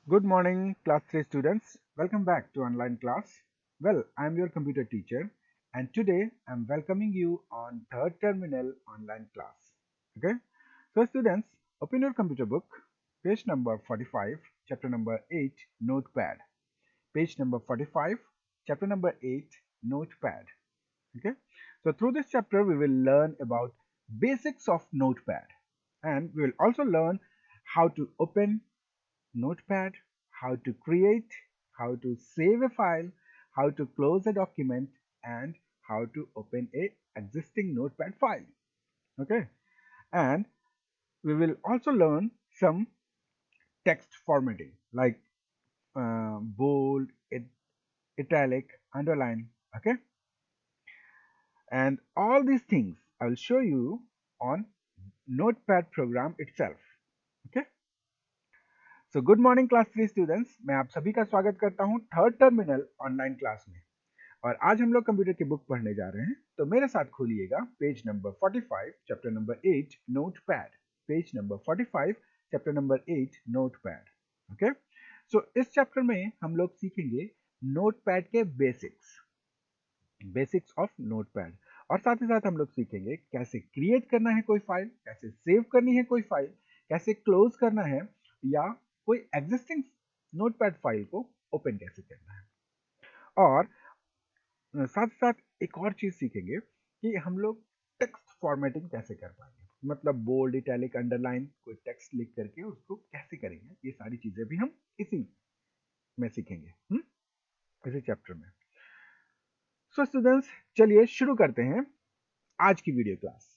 Good morning, class 3 students. Welcome back to online class. Well, I'm your computer teacher, and today I'm welcoming you on third terminal online class. Okay, so students, open your computer book, page number 45, chapter number 8, Notepad. Page number 45, chapter number 8, Notepad. Okay, so through this chapter, we will learn about basics of Notepad, and we will also learn how to open Notepad, how to create, how to save a file, how to close a document, and how to open a existing Notepad file. Okay, and we will also learn some text formatting like bold, italic, underline. Okay, and all these things I will show you on Notepad program itself. Okay. So good morning class 3 students, मैं आप सभी का स्वागत करता हूं third terminal online class में। और आज हम लोग कंप्यूटर की बुक पढ़ने जा रहे हैं, तो मेरे साथ खोलिएगा page number 45 chapter number 8 Notepad. Page number 45 chapter number 8 Notepad. Okay, so इस चैप्टर में हम लोग सीखेंगे नोटपैड के बेसिक्स ऑफ नोटपैड, और साथ ही साथ हम लोग सीखेंगे कैसे क्रिएट करना है कोई फाइल, कैसे सेव करनी है कोई फाइल, कैसे क्लोज करना है, या कोई एग्जिस्टिंग नोटपैड फाइल को ओपन कैसे करना है। और साथ साथ एक और चीज सीखेंगे कि हम लोग टेक्स्ट फॉर्मेटिंग कैसे कर पाएंगे, मतलब बोल्ड, इटैलिक, अंडरलाइन कोई टेक्स्ट लिख करके उसको कैसे करेंगे, ये सारी चीजें भी हम इसी में सीखेंगे इसी चैप्टर में। सो स्टूडेंट्स, चलिए शुरू करते हैं आज की video class.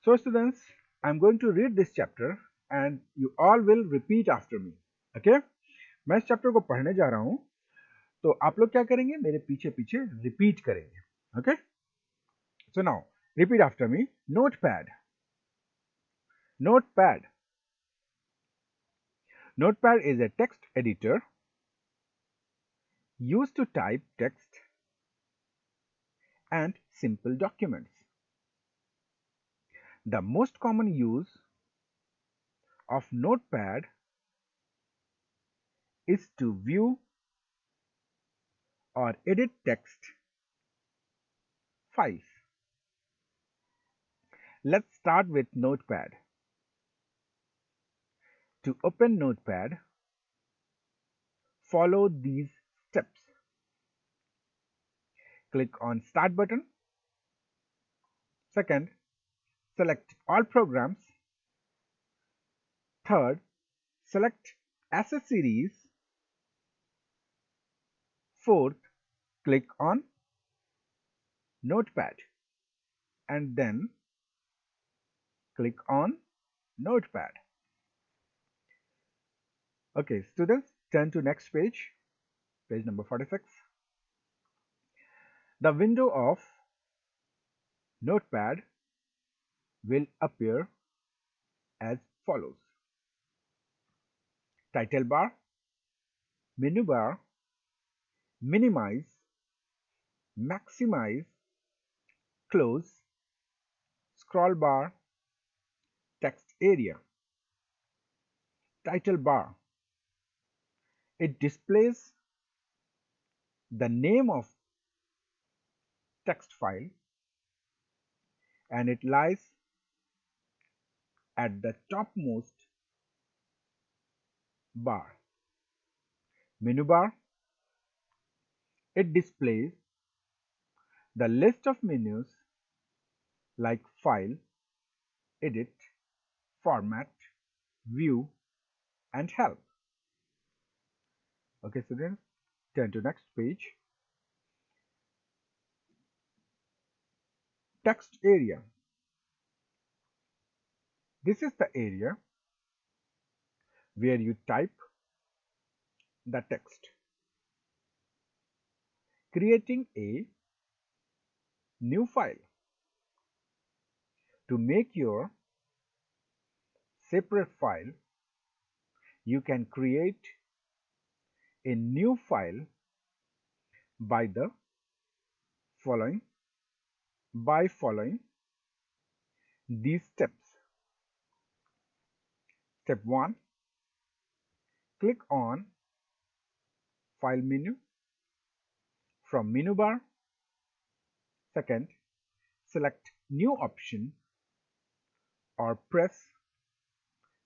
So students, I'm going to read this chapter and you all will repeat after me. Okay? मैं इस चैप्टर को पढ़ने जा रहा हूं, तो आप लोग क्या करेंगे, मेरे पीछे पीछे रिपीट करेंगे। Okay, so now repeat after me. Notepad, notepad. Notepad is a text editor used to type text and simple documents. The most common use of Notepad is to view or edit text files. Let's start with Notepad. To open Notepad, follow these steps. Click on Start button. Second, select all programs. Third, select accessories. Fourth, click on Notepad and then click on Notepad. Okay, students, turn to next page, page number 46. The window of Notepad will appear as follows: title bar, menu bar, minimize, maximize, close, scroll bar, text area. Title bar, it displays the name of text file and it lies at the topmost bar. Menu bar, it displays the list of menus like file, edit, format, view, and help. Okay, students, turn to next page. Text area. This is the area where you type the text. Creating a new file. To make your separate file, you can create a new file by the following these steps. Step 1, click on file menu from menu bar. Second, select new option or press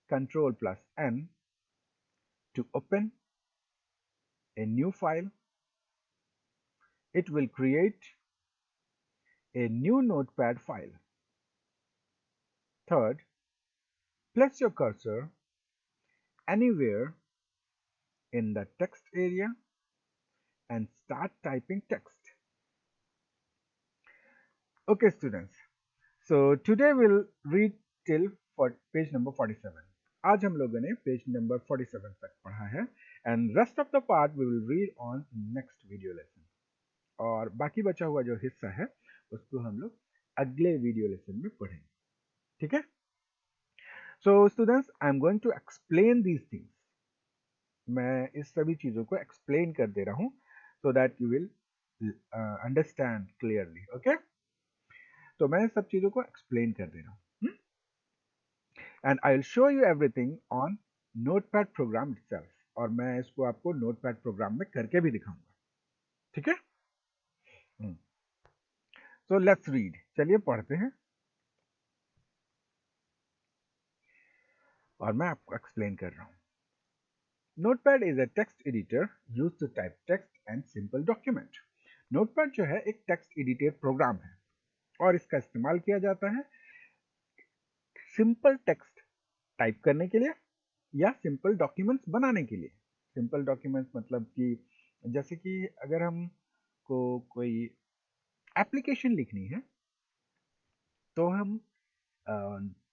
Ctrl plus N to open a new file. It will create a new notepad file. Third, place your cursor anywhere in the text area and start typing text. Okay students, so today we'll read till for page number 47. आज हम लोगों ने page number 47 तक पढ़ा है and rest of the part we will read on next video lesson, और बाकी बचा हुआ जो हिस्सा है उसको हम लोग अगले वीडियो लेसन में पढ़ेंगे. ठीक है. So students, I am going to explain these things. मैं इस सभी चीज़ों को एक्सप्लेन कर दे रहा हूँ so that you will understand clearly. Okay, तो मैं सब चीज़ों को एक्सप्लेन कर दे रहा हूँ and I will show you everything on Notepad program itself, और मैं इसको आपको नोटपैड प्रोग्राम में करके भी दिखाऊंगा. ठीक है. So let's read. चलिए पढ़ते हैं और मैं आपको एक्सप्लेन कर रहा हूँ. Notepad is a text editor used to type text and simple document. Notepad जो है एक टेक्स्ट एडिटर प्रोग्राम है और इसका इस्तेमाल किया जाता है सिंपल टेक्स्ट टाइप करने के लिए या सिंपल डॉक्यूमेंट्स बनाने के लिए. सिंपल डॉक्यूमेंट्स मतलब कि जैसे कि अगर हम को कोई एप्लीकेशन लिखनी है तो हम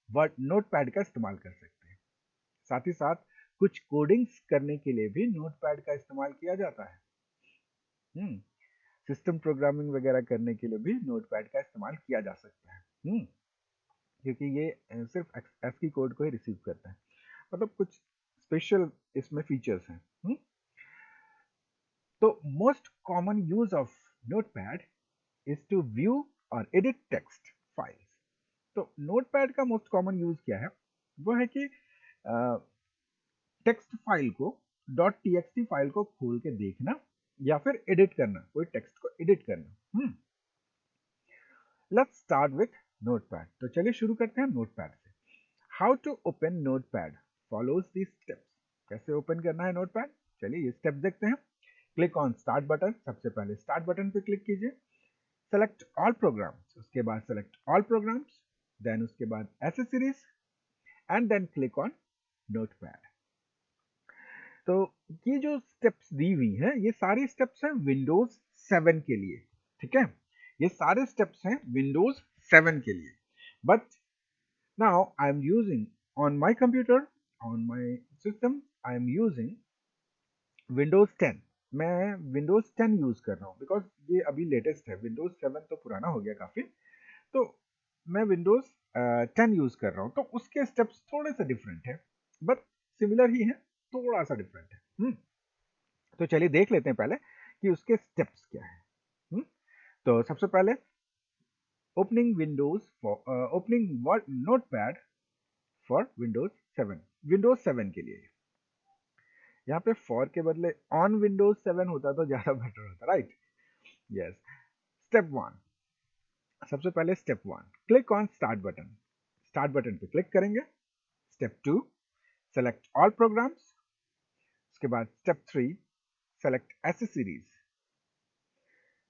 वर्ड नोटपैड का इस्तेमाल कर सकते हैं. साथ ही साथ कुछ कोडिंग्स करने के लिए भी नोटपैड का इस्तेमाल किया जाता है. सिस्टम प्रोग्रामिंग वगैरह करने के लिए भी नोटपैड का इस्तेमाल किया जा सकता है. क्योंकि ये सिर्फ ASCII कोड को ही रिसीव करता है, मतलब कुछ स्पेशल इसमें फीचर्स हैं. तो most common use of Notepad is to view और एडिट टेक्स्ट फाइल्स. तो नोटपैड का मोस्ट कॉमन यूज क्या है? वो है कि टेक्स्ट फाइल को .txt फाइल को खोल के देखना या फिर एडिट करना, कोई टेक्स्ट को एडिट करना. Let's start with notepad. तो चलिए शुरू करते हैं नोटपैड से. How to open notepad follows this steps. कैसे ओपन करना है नोटपैड? चलिए ये स्टेप देखते हैं. Click on start button. सबसे पहले स्टार्ट बटन पे क्लिक कीजिए. Select all programs. उसके बाद सेलेक्ट ऑल प्रोग्राम्स, देन उसके बाद accessories and then click on notepad. तो ये जो स्टेप्स दी हुई हैं ये सारी स्टेप्स हैं विंडोज 7 के लिए. ठीक है, ये सारे स्टेप्स हैं विंडोज 7 के लिए. But now I am using on my computer, on my system I am using Windows 10. मैं विंडोज 10 यूज कर रहा हूँ बिकॉज ये अभी लेटेस्ट है. विंडोज 7 तो पुराना हो गया काफी, तो मैं विंडोज 10 यूज कर रहा हूँ. तो उसके स्टेप्स थोड़े से डिफरेंट है बट सिमिलर ही है, थोड़ा सा डिफरेंट है. तो चलिए देख लेते हैं पहले कि उसके स्टेप्स क्या है. तो सबसे पहले opening Windows for opening notepad for Windows 7. Windows 7 के लिए यहाँ पे फॉर के बदले ऑन विंडोज 7 होता तो ज्यादा बेटर होता. Right, yes. स्टेप 1. सबसे पहले step 1, click on start button. Start button पे क्लिक करेंगे. Step 2, select all programs. उसके बाद स्टेप 3, सेलेक्ट एसेसरीज.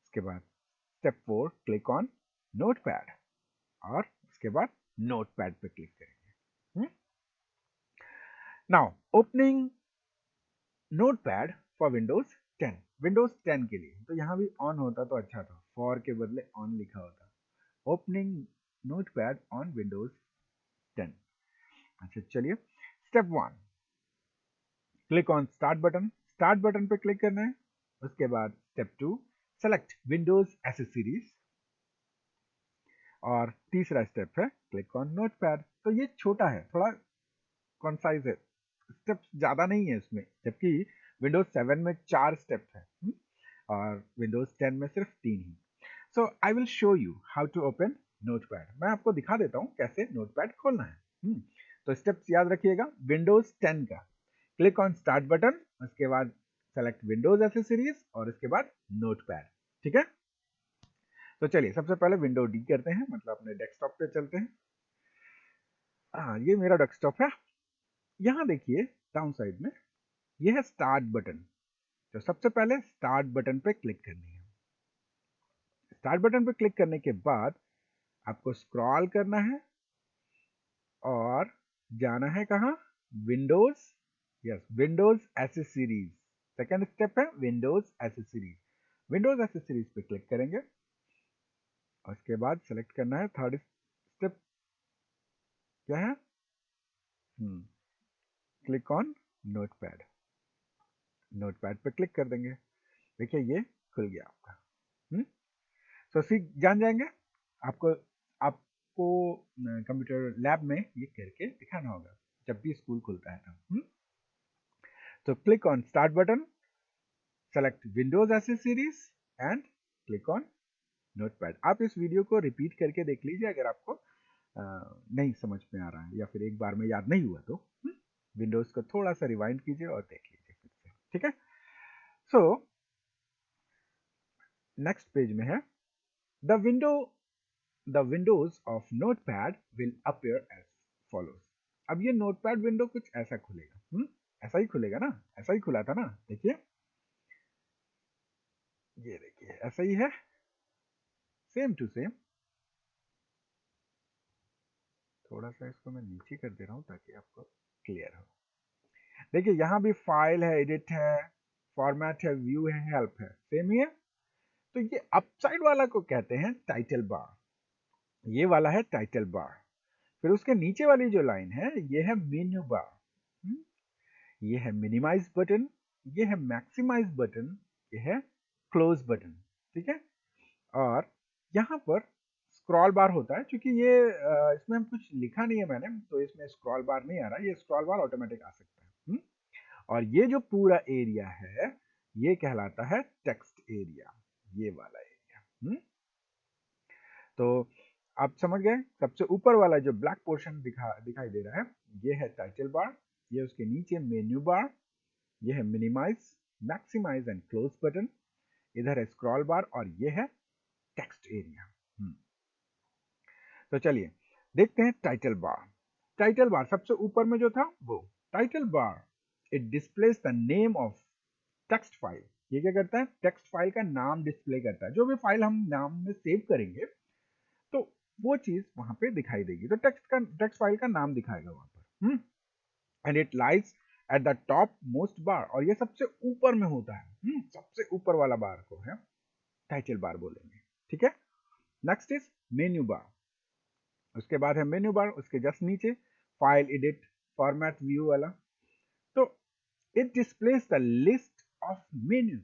उसके बाद स्टेप 4, क्लिक ऑन नोटपैड और उसके बाद नोटपैड पे क्लिक करेंगे. Now opening notepad for Windows 10. Windows 10 के लिए तो यहाँ भी ऑन होता तो अच्छा था, फॉर के बदले ऑन लिखा होता. Opening notepad on Windows 10. अच्छा चलिए, step 1, click on start button. Start button पे क्लिक करना है. उसके बाद स्टेप 2, सेलेक्ट विंडोज एसेसरीज और तीसरा स्टेप है क्लिक ऑन नोटपैड. तो ये छोटा है थोड़ा, कॉन्साइज है, स्टेप्स ज़्यादा नहीं है इसमें, जबकि विंडोज 7 में 4 स्टेप्स हैं और विंडोज 10 में सिर्फ 3 ही। So I will show you how to open Notepad. मैं आपको दिखा देता हूँ कैसे नोटपैड खोलना है। तो स्टेप्स याद रखिएगा। विंडोज 10 का क्लिक ऑन स्टार्ट बटन, उसके बाद सेलेक्ट विंडोज एसेसरीज और उसके बाद नोटपैड। ठीक है, तो चलिए सबसे पहले विंडो डी करते हैं, मतलब अपने डेस्कटॉप पे चलते हैं। हाँ, ये मेरा डेस्कटॉप है। यहाँ देखिए डाउन साइड में ये है स्टार्ट बटन। तो सबसे पहले स्टार्ट बटन पे क्लिक करनी है। स्टार्ट बटन पे क्लिक करने के बाद आपको स्क्रॉल करना है और जाना है कहाँ, Windows, yes Windows accessories. Second step है विंडोज एसेसरीज। विंडोज एसेसरीज पे क्लिक करेंगे और उसके बाद सेलेक्ट करना है थर्ड स्टेप, क्या है, क्लिक ऑन नोटपैड। नोटपैड पे क्लिक कर देंगे। देखिए ये खुल गया आपका। तो सीख जान जाएंगे। आपको आपको कंप्यूटर लैब में ये करके दिखाना होगा जब भी स्कूल खुलता है तब। तो click on start button, select Windows accessories and click on notepad. आप इस वीडियो को रिपीट करके देख लीजिए अगर आपको नहीं समझ में आ रहा है या फिर एक बार में याद नहीं हुआ तो विंडोज को थोड़ा सा रिवाइंड कीजिए और देख लीजिए फिर से। ठीक है, सो नेक्स्ट पेज में है the windows of notepad will appear as follows. अब ये नोटपैड विंडो कुछ ऐसा खुलेगा। ऐसा ही खुलेगा ना, ऐसा ही खुला था ना, देखिए ये देखिए ऐसा ही है, सेम टू सेम। थोड़ा सा इसको मैं नीचे कर दे रहा हूं ताकि आपको क्लियर हो। देखिए यहाँ भी फाइल है, एडिट है, फॉर्मेट है, व्यू है, हेल्प है, सेम ही है। तो ये अपसाइड वाला को कहते हैं टाइटल बार। ये वाला है टाइटल बार। फिर उसके नीचे वाली जो लाइन है ये है मेन्यू बार। ये है मिनिमाइज बटन, ये है मैक्सिमाइज बटन, ये है क्लोज बटन। ठीक है, और यहाँ पर स्क्रॉल बार होता है। क्योंकि ये इसमें हम कुछ लिखा नहीं है मैंने, तो इसमें स्क्रॉल बार नहीं आ रहा, ये स्क्रॉल बार ऑटोमेटिक आ सकता है। और ये जो पूरा एरिया है ये कहलाता है टेक्स्ट एरिया, ये वाला एरिया। तो आप समझ गए, सबसे ऊपर वाला जो ब्लैक पोर्शन दिखाई दे रहा है ये है टाइटल बार, ये उसके नीचे मेन्यू बार, ये है minimize, maximize and close button, इधर है स्क्रॉल बार और ये है टेक्स्ट एरिया। तो चलिए देखते हैं टाइटल बार। टाइटल बार सबसे ऊपर में जो था वो title bar, it displace the name of text file. ये क्या करता है, टेक्स्ट फाइल का नाम डिस्प्ले करता है। जो भी फाइल हम नाम में सेव करेंगे तो वो चीज वहां पे दिखाई देगी। तो टेक्स्ट फाइल का नाम दिखाएगा वहां पर। And it lies at the topmost bar, और ये सबसे ऊपर में होता है। सबसे ऊपर वाला बार को है टाइटल बार बोलेंगे। ठीक है, नेक्स्ट इज मेन्यू बार। उसके बाद है मेन्यू बार, उसके जस्ट नीचे फाइल, एडिट, फॉर्मेट, व्यू वाला। तो it displace the list of menus.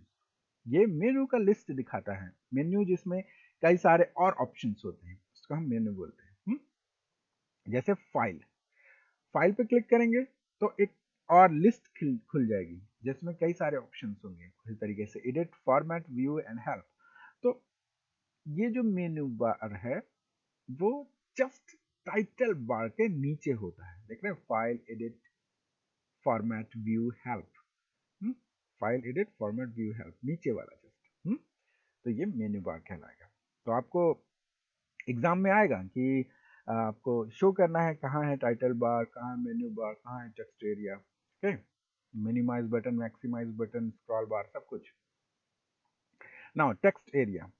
ये मेन्यू का लिस्ट दिखाता है। मेन्यू जिसमें कई सारे और ऑप्शंस होते हैं उसको हम मेन्यू बोलते हैं। जैसे फाइल पे क्लिक करेंगे तो एक और लिस्ट खुल जाएगी जिसमें कई सारे ऑप्शंस होंगे। उसी तरीके से edit, format, view and help. तो ये जो मेन्यू बार है वो जस्ट टाइटल बार के नीचे होता है। देख रहे हैं, file, edit, format, view, help. File, edit, format, view, help, नीचे वाला जस्ट। तो ये मेन्यू बार कहलाएगा। तो आपको एग्जाम में आएगा कि आपको शो करना है कहाँ है टाइटल बार, कहाँ है मेन्यू बार, कहाँ है text area. Okay, minimize button, maximize button, scroll bar, सब कुछ। Now text area,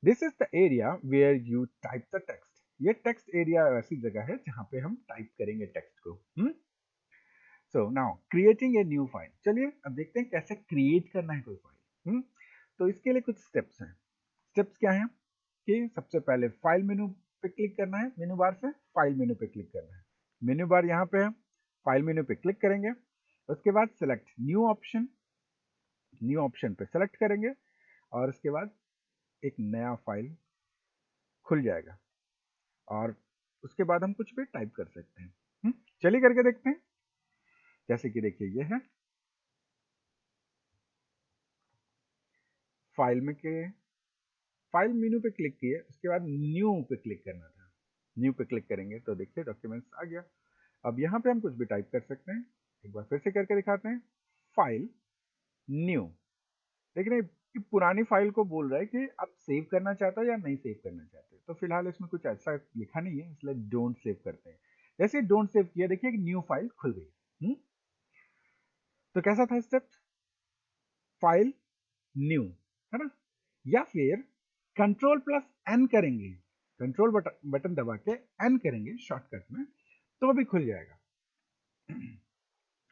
this is the area where you type the text. ये टेक्स्ट एरिया ऐसी जगह है जहाँ पे हम टाइप करेंगे टेक्स्ट को। So now creating a new file. चलिए अब देखते हैं कैसे क्रिएट करना है कोई फाइल। तो इसके लिए कुछ स्टेप्स हैं। स्टेप्स क्या हैं कि सबसे पहले फाइल मेनू पे क्लिक करना है, मेनू बार से फाइल मेनू पे क्लिक करना है। मेनू बार यहाँ पे है, फाइल मेनू पे क्लिक करेंगे, उसके बाद select new option, new option पे सेलेक्ट करेंगे और उसके बाद एक नया फाइल खुल जाएगा और उसके बाद हम कुछ भी टाइप कर सकते हैं। चलिए करके देखते हैं। जैसे कि देखिए ये है, फाइल में के फाइल मेनू पे क्लिक किए, उसके बाद न्यू पे क्लिक करना था। न्यू पे क्लिक करेंगे तो देखिए डॉक्यूमेंट्स आ गया। अब यहाँ पे हम कुछ भी टाइप कर सकते हैं। एक बार फिर से करके दिखाते हैं, फाइल न्यू। लेकिन ये पुरानी फाइल को बोल रहा है कि आप सेव करना चाहते हो या नहीं सेव करना चाहते। तो फिलहाल इसमें कुछ ऐसा लिखा नहीं है, इसलिए डोंट सेव करते हैं। जैसे डोंट सेव किया, देखिए एक न्यू फाइल खुल गई। तो कैसा था स्टेप, फाइल न्यू, है ना। या फिर कंट्रोल प्लस एन करेंगे, कंट्रोल बटन दबा के एन करेंगे शॉर्टकट में, तो भी खुल जाएगा।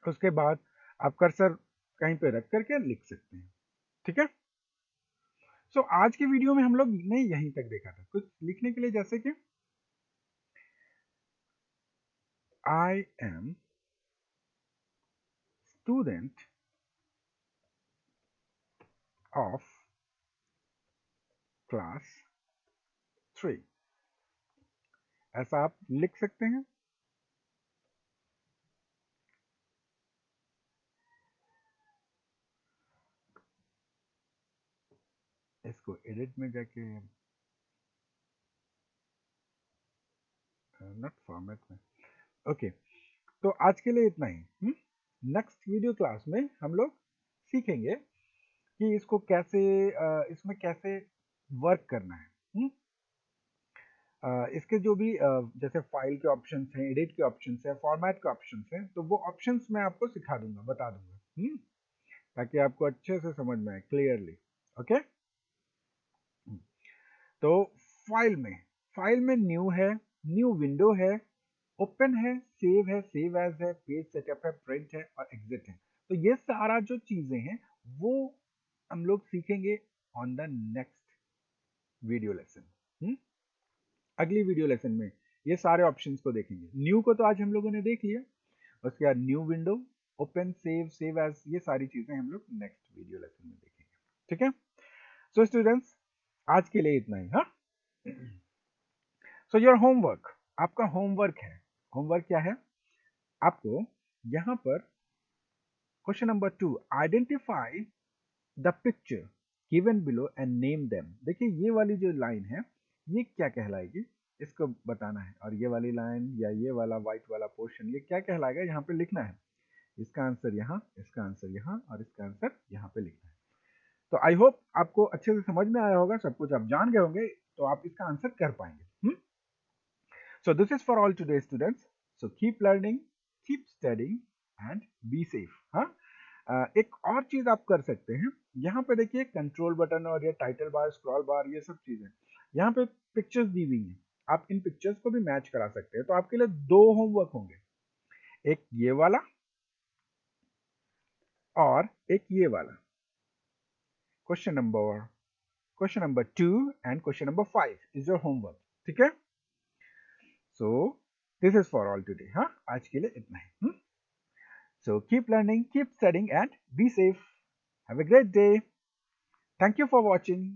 उसके बाद आप कर्सर कहीं पे रख करके लिख सकते हैं, ठीक है। सो आज के वीडियो में हम लोग ने यहीं तक देखा था। कुछ लिखने के लिए जैसे कि I am student of class 3, ऐसा आप लिख सकते हैं। इसको एडिट में जाके, नॉट फॉर्मेट में, ओके। तो आज के लिए इतना ही। नेक्स्ट वीडियो क्लास में हम लोग सीखेंगे कि इसको कैसे, इसमें कैसे वर्क करना है। इसके जो भी जैसे फाइल के ऑप्शंस हैं, एडिट के ऑप्शंस हैं, फॉर्मेट के ऑप्शंस हैं, तो वो ऑप्शंस मैं आपको सिखा दूंगा, बता दूंगा, ताकि आपको अच्छे से समझ में आए क्लियरली। ओके। तो फाइल में न्यू है, न्यू विंडो है, ओपन है, सेव एज है, पेज सेटअप है, प्रिंट है और एग्जिट है। तो ये सारा जो चीजें हैं वो हम लोग सीखेंगे on the next video lesson. अगली वीडियो लेसन में ये सारे ऑप्शंस को देखेंगे। न्यू को तो आज हम लोगों ने देख लिया, उसके बाद new window, open, save as, ये सारी चीजें हम लोग नेक्स्ट वीडियो लेसन में देखेंगे, ठीक है। सो स्टूडेंट्स, आज के लिए इतना ही। हाँ, सो योर होमवर्क, आपका होमवर्क है। होमवर्क क्या है, आपको यहाँ पर question number 2, identify the picture given below and name them. देखिए ये वाली जो लाइन है ये क्या कहलाएगी, इसको बताना है। और ये वाली लाइन या ये वाला व्हाइट वाला पोर्शन ये क्या कहलाएगा, यहाँ पे लिखना है। इसका आंसर यहाँ, इसका आंसर यहाँ और इसका आंसर यहाँ पे लिखना है। तो आई होप आपको अच्छे से समझ में आया होगा, सब कुछ आप जान गए होंगे, तो आप इसका आंसर कर पाएंगे। So this is for all today students. So keep learning, keep studying and be safe. हाँ, एक और चीज आप कर सकते हैं, यहाँ पे देखिए कंट्रोल बटन और ये टाइटल बार, स्क्रॉल बार, ये सब चीजें यहाँ पे पिक्चर्स दी हुई हैं। आप इन पिक्चर्स को भी मैच करा सकते हैं। तो आपके लिए दो होमवर्क होंगे, एक ये वाला और एक ये वाला। Question number 2 and question number 5 is your homework, ठीक है। So this is for all today. हाँ, आज के लिए इतना ही। So keep learning, keep studying and be safe. Have a great day. Thank you for watching.